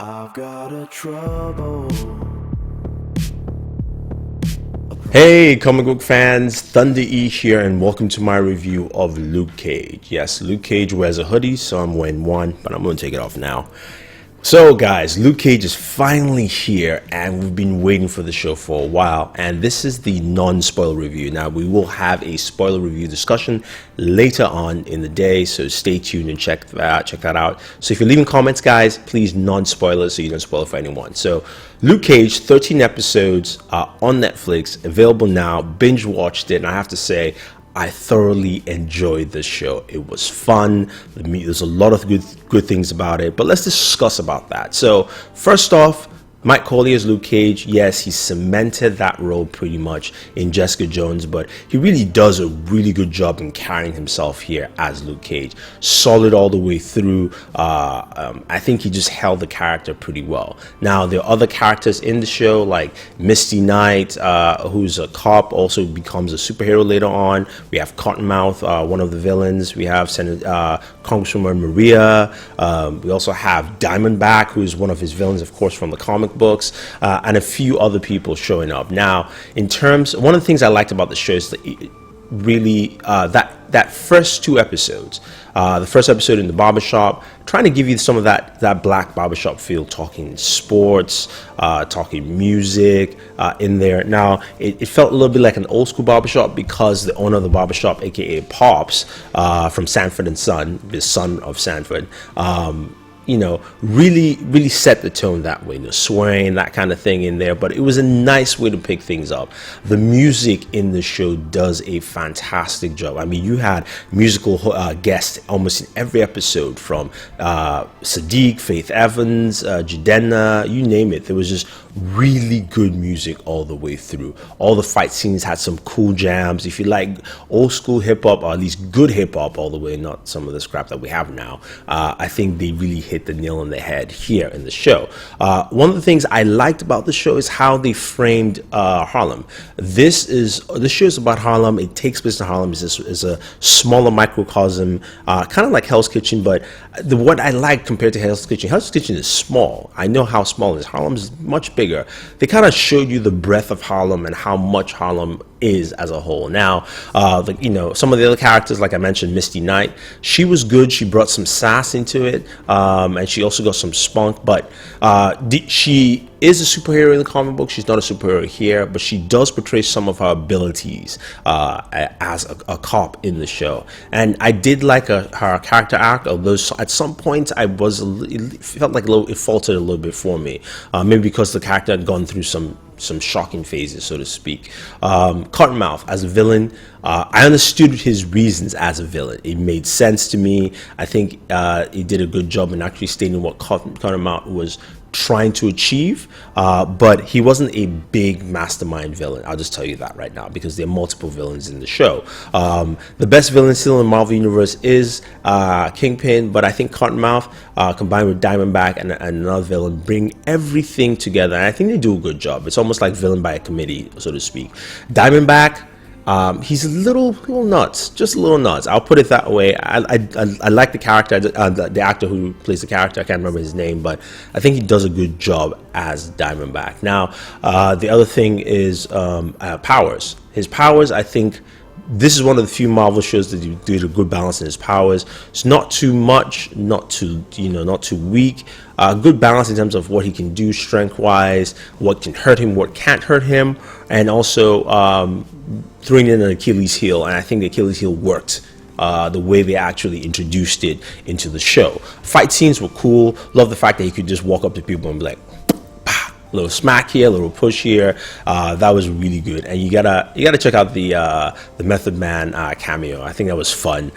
I've got a trouble. Hey comic book fans, Thunder E here and welcome to my review of Luke Cage. Yes, Luke Cage wears a hoodie, so I'm wearing one, but I'm going to take it off now. So guys, Luke Cage is finally here and we've been waiting for the show for a while, and this is the non-spoiler review. Now we will have a spoiler review discussion later on in the day, so stay tuned and check that out. So if you're leaving comments, guys, please non-spoiler so you don't spoil for anyone. So Luke Cage, 13 episodes on Netflix, available now. Binge watched it and I have to say I thoroughly enjoyed this show. It was fun. There's a lot of good things about it, but let's discuss about that. So first off, Mike Colley as Luke Cage. Yes, he cemented that role pretty much in Jessica Jones, but he really does a really good job in carrying himself here as Luke Cage. Solid all the way through. I think he just held the character pretty well. Now, there are other characters in the show, like Misty Knight, who's a cop, also becomes a superhero later on. We have Cottonmouth, one of the villains. We have Congresswoman Maria. We also have Diamondback, who's one of his villains, of course, from the comic books, and a few other people showing up. Now, in terms, one of the things I liked about the show is that really that first two episodes, the first episode in the barbershop, trying to give you some of that black barbershop feel, talking sports, talking music in there. Now it felt a little bit like an old school barbershop because the owner of the barbershop, aka Pops, from Sanford and Son, the son of Sanford, really set the tone that way, swearing, that kind of thing in there, but it was a nice way to pick things up. The music in the show does a fantastic job. I mean, you had musical guests almost in every episode, from Sadiq, Faith Evans, Jidenna, you name it. There was just really good music all the way through. All the fight scenes had some cool jams. If you like old school hip-hop, or at least good hip-hop all the way, not some of the scrap that we have now, I think they really hit the nail on the head here in the show. One of the things I liked about the show is how they framed Harlem. This show is about Harlem. It takes place in Harlem. It's a smaller microcosm, kind of like Hell's Kitchen, but what I like compared to Hell's Kitchen is small. I know how small it is. Harlem is much bigger. They kind of showed you the breadth of Harlem and how much Harlem is as a whole. Now, some of the other characters, like I mentioned, Misty Knight, she was good. She brought some sass into it, and she also got some spunk, but she is a superhero in the comic book. She's not a superhero here, but she does portray some of her abilities as a cop in the show. And I did like her character arc, although at some point it felt like it faltered a little bit for me. Maybe because the character had gone through some shocking phases, so to speak. Cottonmouth as a villain, I understood his reasons as a villain. It made sense to me. I think he did a good job in actually stating what Cottonmouth was trying to achieve, but he wasn't a big mastermind villain. I'll just tell you that right now, because there are multiple villains in the show. The best villain still in the Marvel Universe is Kingpin, but I think Cottonmouth, combined with Diamondback and another villain, bring everything together, and I think they do a good job. It's almost like villain by a committee, so to speak. Diamondback, he's a little nuts, just a little nuts. I'll put it that way. I like the character, the actor who plays the character. I can't remember his name, but I think he does a good job as Diamondback. Now, the other thing is powers. His powers, I think. This is one of the few Marvel shows that did a good balance in his powers. It's not too much, not too weak. Good balance in terms of what he can do strength-wise, what can hurt him, what can't hurt him, and also throwing in an Achilles heel. And I think the Achilles heel worked the way they actually introduced it into the show. Fight scenes were cool. Love the fact that he could just walk up to people and be like, a little smack here, a little push here. That was really good, and you gotta check out the Method Man cameo. I think that was fun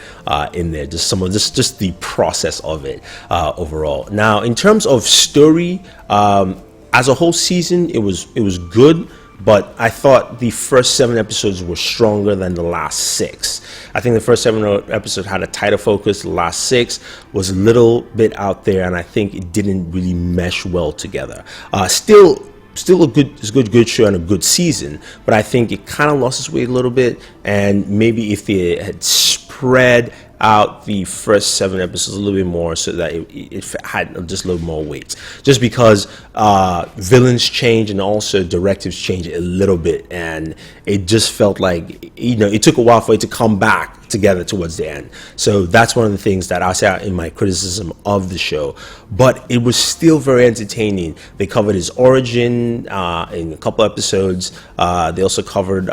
in there. Just the process of it overall. Now, in terms of story, as a whole season, it was good. But I thought the first 7 episodes were stronger than the last 6. I think the first 7 episodes had a tighter focus. The last 6 was a little bit out there, and I think it didn't really mesh well together. Still a good show and a good season, but I think it kind of lost its way a little bit. And maybe if they had spread out the first 7 episodes a little bit more, so that it had just a little more weight, just because villains change and also directives change a little bit, and it just felt like, it took a while for it to come back together towards the end. So that's one of the things that I say in my criticism of the show, but it was still very entertaining. They covered his origin in a couple episodes. They also covered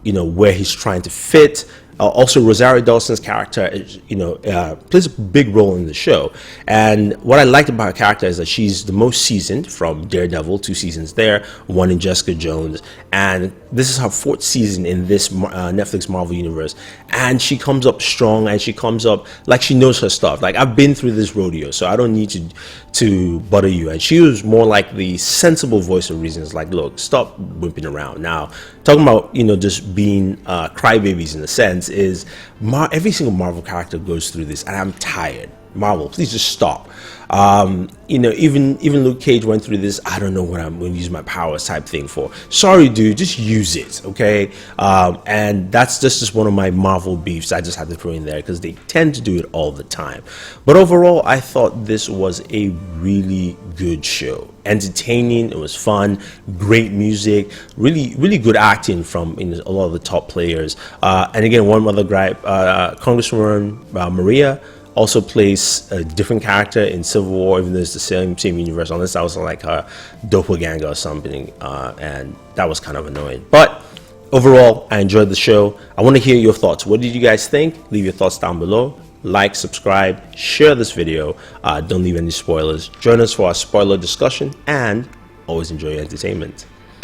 where he's trying to fit. Also, Rosario Dawson's character, plays a big role in the show. And what I liked about her character is that she's the most seasoned, from Daredevil, 2 seasons there, 1 in Jessica Jones. And this is her 4th season in this Netflix Marvel universe. And she comes up strong, and she comes up like she knows her stuff. Like, I've been through this rodeo, so I don't need to butter you. And she was more like the sensible voice of reason. It's like, look, stop whipping around. Now, talking about, just being crybabies in a sense, is every single Marvel character goes through this, and I'm tired. Marvel, please just stop. Even Luke Cage went through this. I don't know what I'm going to use my powers type thing for. Sorry, dude, just use it, okay? And that's just one of my Marvel beefs. I just had to throw in there because they tend to do it all the time. But overall, I thought this was a really good show. Entertaining, it was fun, great music, really good acting from a lot of the top players. And again, one other gripe, Congresswoman Maria also plays a different character in Civil War, even though it's the same universe, unless that was like her doppelganger or something, and that was kind of annoying. But overall, I enjoyed the show. I want to hear your thoughts. What did you guys think? Leave your thoughts down below. Like, subscribe, share this video. Don't leave any spoilers. Join us for our spoiler discussion, and always enjoy your entertainment.